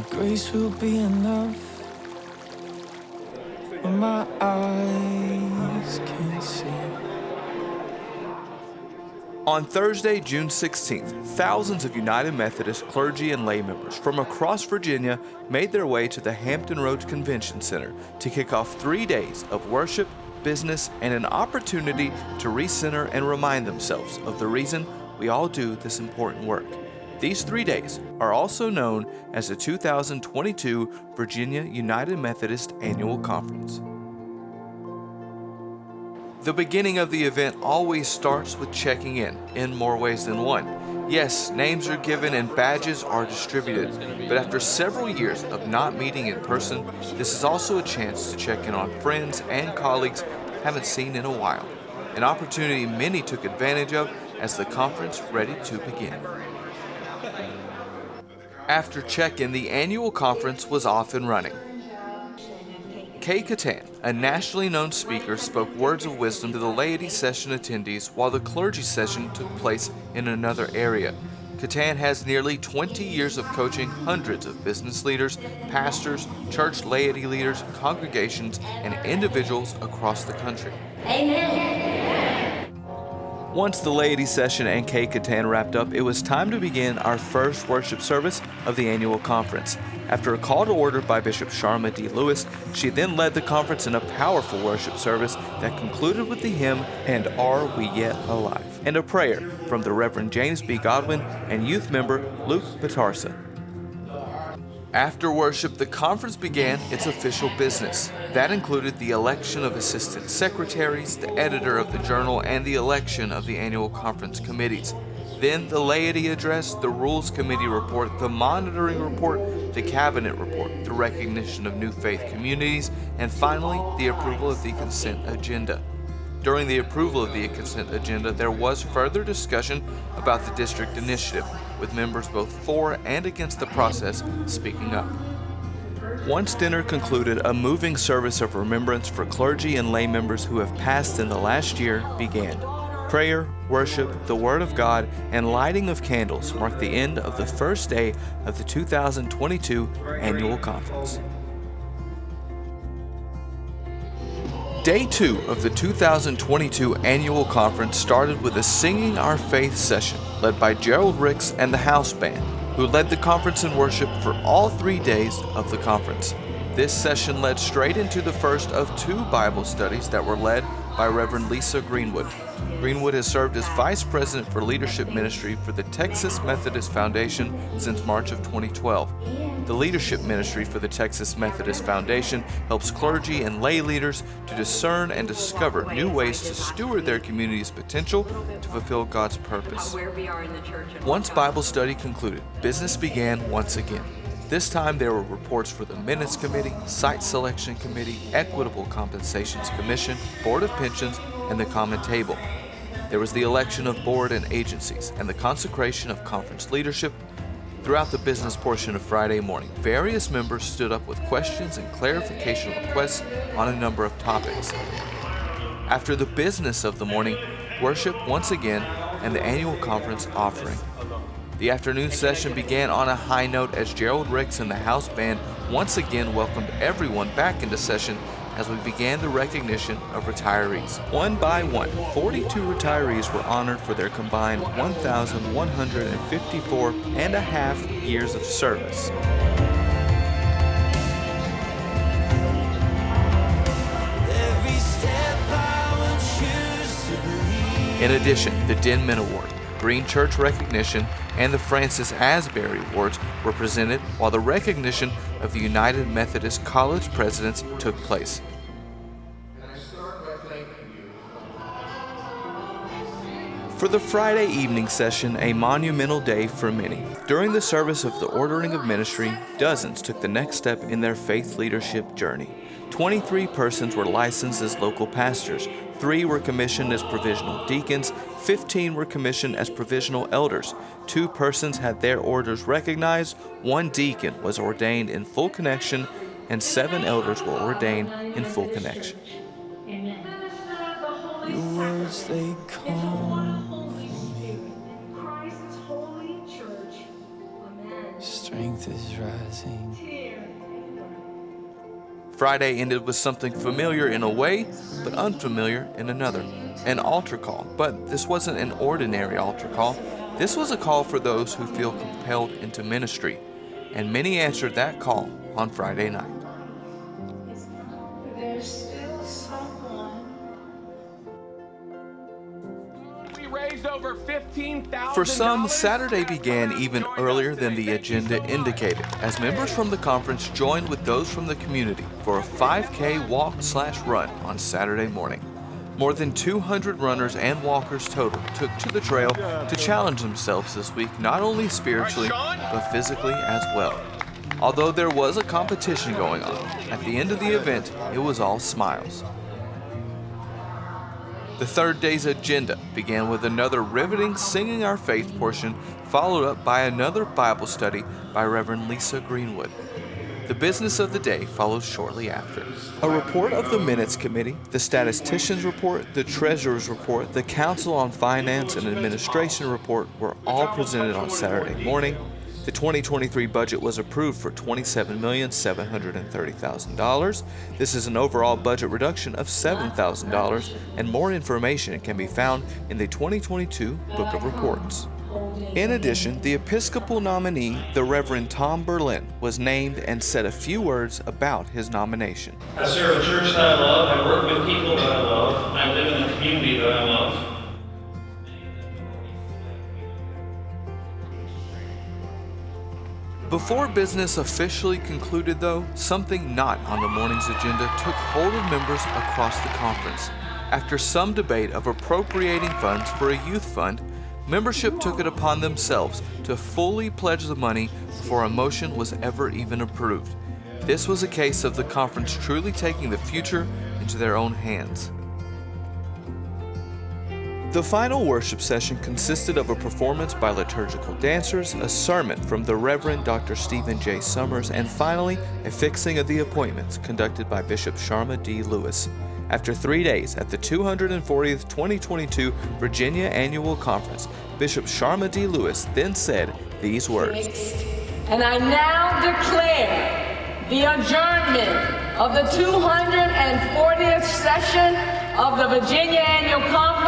Your grace will be enough when my eyes can't see. On Thursday, June 16th, thousands of United Methodist clergy and lay members from across Virginia made their way to the Hampton Roads Convention Center to kick off 3 days of worship, business, and an opportunity to recenter and remind themselves of the reason we all do this important work. These 3 days are also known as the 2022 Virginia United Methodist Annual Conference. The beginning of the event always starts with checking in more ways than one. Yes, names are given and badges are distributed, but after several years of not meeting in person, this is also a chance to check in on friends and colleagues haven't seen in a while, an opportunity many took advantage of as the conference ready to begin. After check-in, the annual conference was off and running. Kay Catan, a nationally known speaker, spoke words of wisdom to the laity session attendees while the clergy session took place in another area. Catan has nearly 20 years of coaching hundreds of business leaders, pastors, church laity leaders, congregations, and individuals across the country. Amen. Once the laity session and Kay Catan wrapped up, it was time to begin our first worship service of the annual conference. After a call to order by Bishop Sharma D. Lewis, she then led the conference in a powerful worship service that concluded with the hymn, "And Are We Yet Alive?" and a prayer from the Reverend James B. Godwin and youth member Luke Batarsa. After worship, the conference began its official business. That included the election of assistant secretaries, the editor of the journal, and the election of the annual conference committees. Then the laity address, the rules committee report, the monitoring report, the cabinet report, the recognition of new faith communities, and finally, the approval of the consent agenda. During the approval of the consent agenda, there was further discussion about the district initiative, with members both for and against the process speaking up. Once dinner concluded, a moving service of remembrance for clergy and lay members who have passed in the last year began. Prayer, worship, the Word of God, and lighting of candles marked the end of the first day of the 2022 Annual Conference. Day 2 of the 2022 Annual Conference started with a Singing Our Faith session led by Gerald Ricks and the House Band, who led the conference in worship for all 3 days of the conference. This session led straight into the first of 2 Bible studies that were led by Reverend Lisa Greenwood. Greenwood has served as Vice President for Leadership Ministry for the Texas Methodist Foundation since March of 2012. The Leadership Ministry for the Texas Methodist Foundation helps clergy and lay leaders to discern and discover new ways to steward their community's potential to fulfill God's purpose. Once Bible study concluded, business began once again. This time there were reports for the Minutes Committee, Site Selection Committee, Equitable Compensations Commission, Board of Pensions, and the Common Table. There was the election of board and agencies and the consecration of conference leadership. Throughout the business portion of Friday morning, various members stood up with questions and clarification requests on a number of topics. After the business of the morning, worship once again and the annual conference offering. The afternoon session began on a high note as Gerald Ricks and the House Band once again welcomed everyone back into session as we began the recognition of retirees. One by one, 42 retirees were honored for their combined 1,154 and a half years of service. In addition, the Denman Award, Green Church Recognition, and the Francis Asbury Awards were presented while the recognition of the United Methodist College presidents took place. For the Friday evening session, a monumental day for many. During the service of the ordering of ministry, dozens took the next step in their faith leadership journey. 23 persons were licensed as local pastors, 3 were commissioned as provisional deacons, 15 were commissioned as provisional elders, 2 persons had their orders recognized, 1 deacon was ordained in full connection, and 7 elders were ordained in full connection. Your words, they come. strength is rising. Friday ended with something familiar in a way, but unfamiliar in another. An altar call, but this wasn't an ordinary altar call. This was a call for those who feel compelled into ministry, and many answered that call on Friday night. There's still someone. We raised over $15,000. For some, Saturday began even earlier than the agenda indicated, as members from the conference joined with those from the community for a 5K walk/run on Saturday morning. More than 200 runners and walkers total took to the trail to challenge themselves this week, not only spiritually, but physically as well. Although there was a competition going on, at the end of the event, it was all smiles. The third day's agenda began with another riveting Singing Our Faith portion, followed up by another Bible study by Reverend Lisa Greenwood. The business of the day follows shortly after. A report of the Minutes Committee, the Statistician's Report, the Treasurer's Report, the Council on Finance and Administration Report were all presented on Saturday morning. The 2023 budget was approved for $27,730,000. This is an overall budget reduction of $7,000, and more information can be found in the 2022 Book of Reports. In addition, the Episcopal nominee, the Reverend Tom Berlin, was named and said a few words about his nomination. I serve a church that I love, I work with people that I love, I live in a community that I love. Before business officially concluded, though, something not on the morning's agenda took hold of members across the conference. After some debate of appropriating funds for a youth fund, membership took it upon themselves to fully pledge the money before a motion was ever even approved. This was a case of the conference truly taking the future into their own hands. The final worship session consisted of a performance by liturgical dancers, a sermon from the Reverend Dr. Stephen J. Summers, and finally, a fixing of the appointments conducted by Bishop Sharma D. Lewis. After 3 days at the 240th 2022 Virginia Annual Conference, Bishop Sharma D. Lewis then said these words. And I now declare the adjournment of the 240th session of the Virginia Annual Conference.